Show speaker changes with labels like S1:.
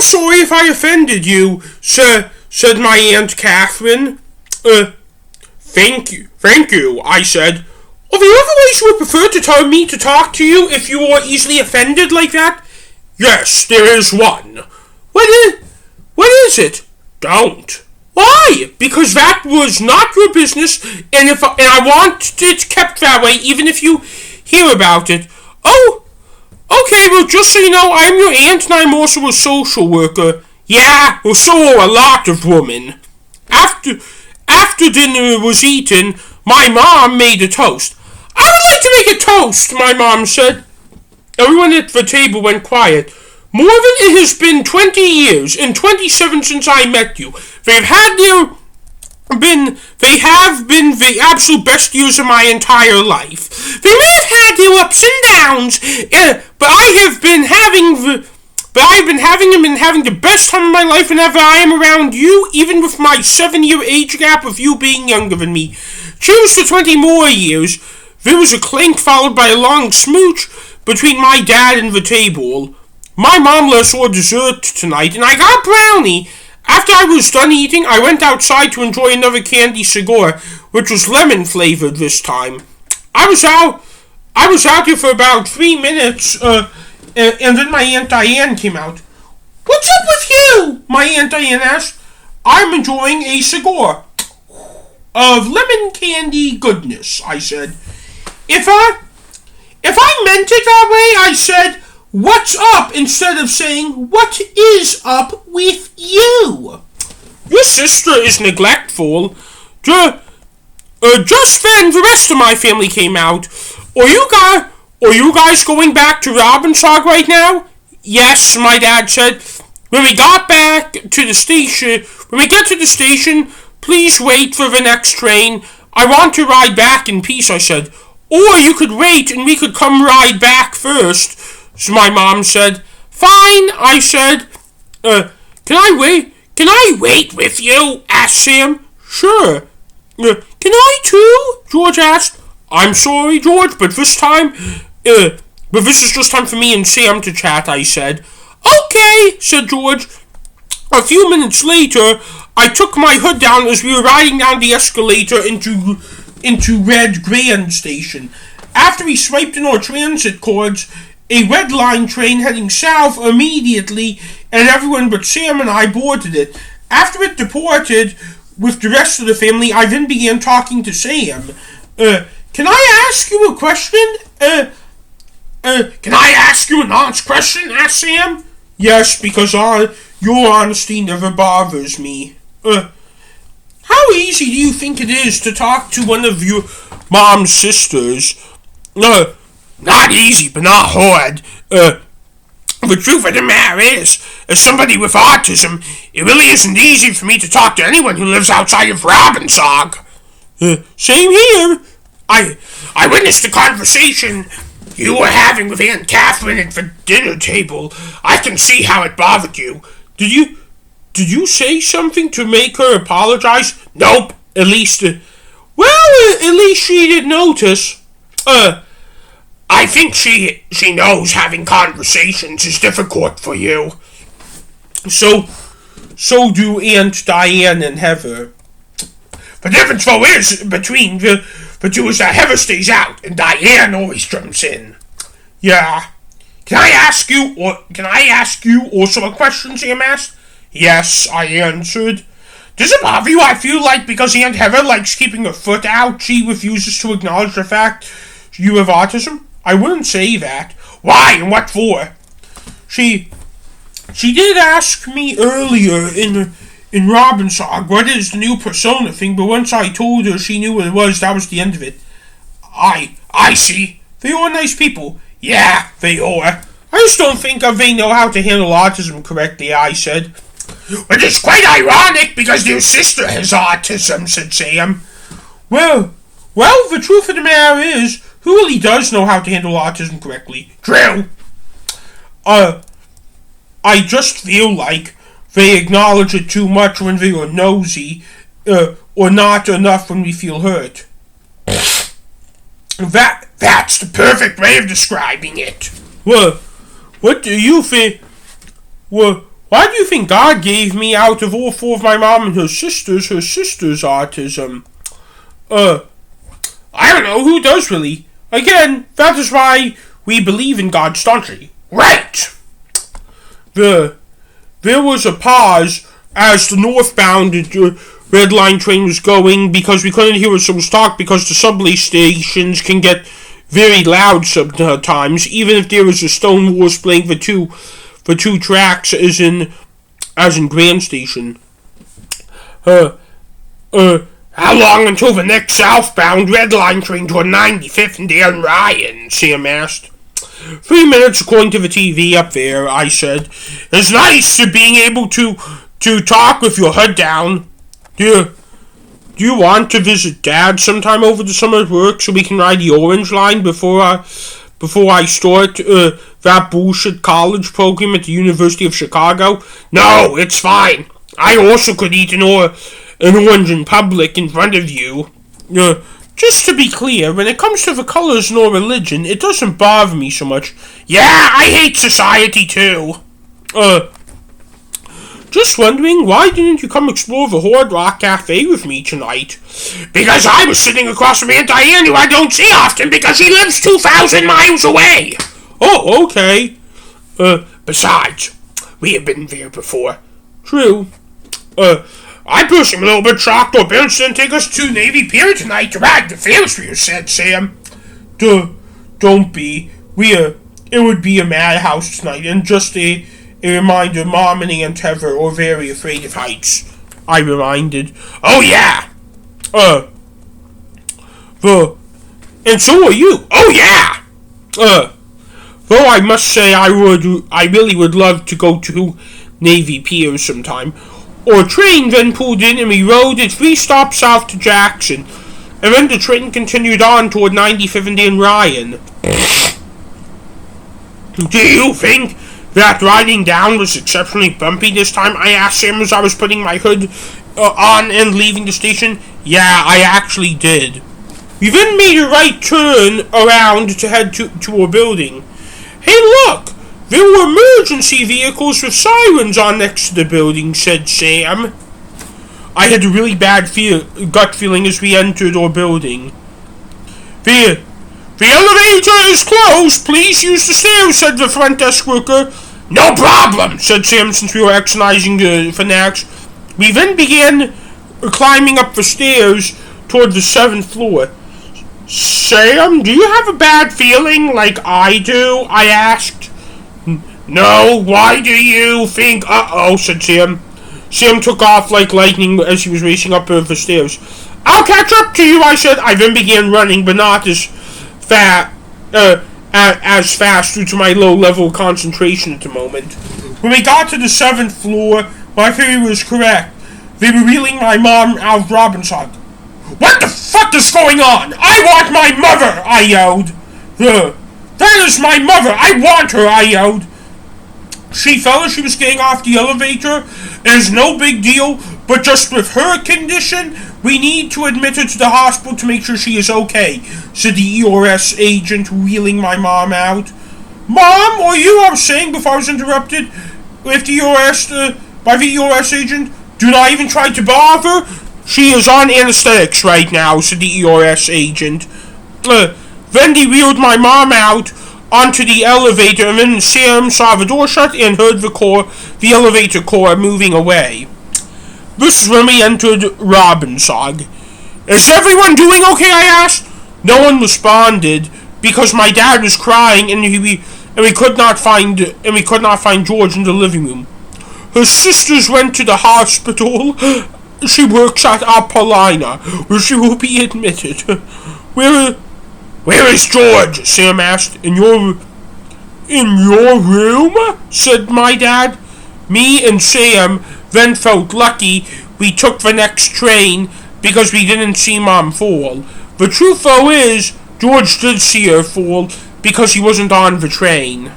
S1: sorry if I offended you, sir, said my Aunt Catherine. Thank you, I said. Are there other ways you would prefer to tell me to talk to you if you were easily offended like that? Yes, there is one. What is it? Don't. Why? Because that was not your business, and I want it kept that way, even if you hear about it. Oh, okay, well, just so you know, I'm your aunt, and I'm also a social worker. Yeah, well, so are a lot of women. After dinner was eaten, my mom made a toast. I would like to make a toast, my mom said. Everyone at the table went quiet. More than it has been 20 years, and 27 since I met you. They have been the absolute best years of my entire life. They may have had their ups and downs, but I've been having the best time of my life whenever I am around you, even with my 7-year age gap of you being younger than me. Cheers to 20 more years. There was a clink followed by a long smooch between my dad and the table. My mom let us order dessert tonight, and I got a brownie. After I was done eating, I went outside to enjoy another candy cigar, which was lemon-flavored this time. I was out here for about 3 minutes, and then my Aunt Diane came out. What's up with you? My Aunt Diane asked. I'm enjoying a cigar of lemon candy goodness, I said. If I meant it that way, I said, what's up, instead of saying, what is up with you? Your sister is neglectful. Just then, the rest of my family came out. Are you guys going back to Robbinsog right now? Yes, my dad said. When we get to the station, please wait for the next train. I want to ride back in peace, I said. Or you could wait and we could come ride back first, so my mom said. Fine, I said. Can I wait with you? Asked Sam. Sure. Can I too? George asked. I'm sorry, George, but this is just time for me and Sam to chat, I said. Okay, said George. A few minutes later, I took my hood down as we were riding down the escalator into Red Grand Station. After we swiped in our transit cards, a red line train heading south immediately, and everyone but Sam and I boarded it. After it departed with the rest of the family, I then began talking to Sam. Can I ask you a question? Can I ask you an honest question? Asked Sam. Yes, because your honesty never bothers me. How easy do you think it is to talk to one of your mom's sisters? Not easy, but not hard. The truth of the matter is, as somebody with autism, it really isn't easy for me to talk to anyone who lives outside of Robbinsog. Same here. I witnessed the conversation you were having with Aunt Catherine at the dinner table. I can see how it bothered you. Did you say something to make her apologize? Nope. At least she did notice. I think she knows having conversations is difficult for you. So do Aunt Diane and Heather. The difference though is between the two is that Heather stays out and Diane always jumps in. Yeah. Can I ask you also a question, Sam asked? Yes, I answered. Does it bother you? I feel like because Aunt Heather likes keeping her foot out, she refuses to acknowledge the fact you have autism? I wouldn't say that. Why and what for? She did ask me earlier in Robbinsog what is the new persona thing, but once I told her she knew what it was, that was the end of it. I see. They are nice people. Yeah, they are. I just don't think they know how to handle autism correctly, I said. Which is quite ironic because your sister has autism, said Sam. Well, the truth of the matter is, who really does know how to handle autism correctly? True. I just feel like they acknowledge it too much when they are nosy, or not enough when we feel hurt. That's the perfect way of describing it. What do you think? What Why do you think God gave me out of all four of my mom and her sister's autism? I don't know, who does really? Again, that is why we believe in God staunchly. Right! There was a pause as the northbound red line train was going because we couldn't hear what someone was talking because the subway stations can get very loud sometimes, even if there was a stone wall splitting for two tracks as in Grand Station. How long until the next southbound red line train to 95th and Dan Ryan? Sam asked. 3 minutes according to the TV up there, I said. It's nice to being able to talk with your head down. Do you want to visit Dad sometime over the summer at work so we can ride the Orange Line before I start that bullshit college program at the University of Chicago? No, it's fine. I also could eat an orange in public in front of you. Just to be clear, when it comes to the colors nor religion, it doesn't bother me so much. Yeah, I hate society too. Just wondering, why didn't you come explore the Hard Rock Cafe with me tonight? Because I was sitting across from Aunt Diane, who I don't see often because she lives 2,000 miles away. Oh, okay. Besides, we have been there before. True. I personally am a little bit shocked our parents didn't take us to Navy Pier tonight to ride the Ferris wheel, said Sam. Don't be. It would be a madhouse tonight, and just a reminder, Mom and Aunt Heather are very afraid of heights. I reminded. Oh, yeah. And so are you. Oh, yeah. Though I must say I really would love to go to Navy Pier sometime. Our train then pulled in and we rode it 3 stops south to Jackson. And then the train continued on toward 95th and Ryan. Do you think that riding down was exceptionally bumpy this time? I asked Sam as I was putting my hood on and leaving the station. Yeah, I actually did. We then made a right turn around to head to our building. Hey, look! There were emergency vehicles with sirens on next to the building, said Sam. I had a really bad gut feeling as we entered our building. The elevator is closed. Please use the stairs, said the front desk worker. No problem, said Sam since we were exercising the fanatics. We then began climbing up the stairs toward the 7th floor. Sam, do you have a bad feeling like I do? I asked. No, why do you think? Uh-oh, said Sam. Sam took off like lightning as he was racing up the stairs. I'll catch up to you, I said. I then began running, but not as fast due to my low level of concentration at the moment. When we got to the 7th floor, my theory was correct. They were wheeling my mom out of Robbinsog. What the fuck is going on? I want my mother, I yelled. That is my mother. I want her, I yelled. She felt as she was getting off the elevator. It is no big deal, but just with her condition, we need to admit her to the hospital to make sure she is okay, said the ERS agent wheeling my mom out. Mom, or you, I was saying before I was interrupted with the by the ERS agent. Do not even try to bother. She is on anesthetics right now, said the ERS agent. Then they wheeled my mom out onto the elevator, and then Sam saw the door shut and heard the elevator core moving away. This is when we entered Robbinsog. Is everyone doing okay? I asked. No one responded because my dad was crying, and we could not find George in the living room. Her sisters went to the hospital. She works at Apollina, where she will be admitted. Where is George? Sam asked. In your room? Said my dad. Me and Sam then felt lucky we took the next train because we didn't see Mom fall. The truth though is, George did see her fall because he wasn't on the train.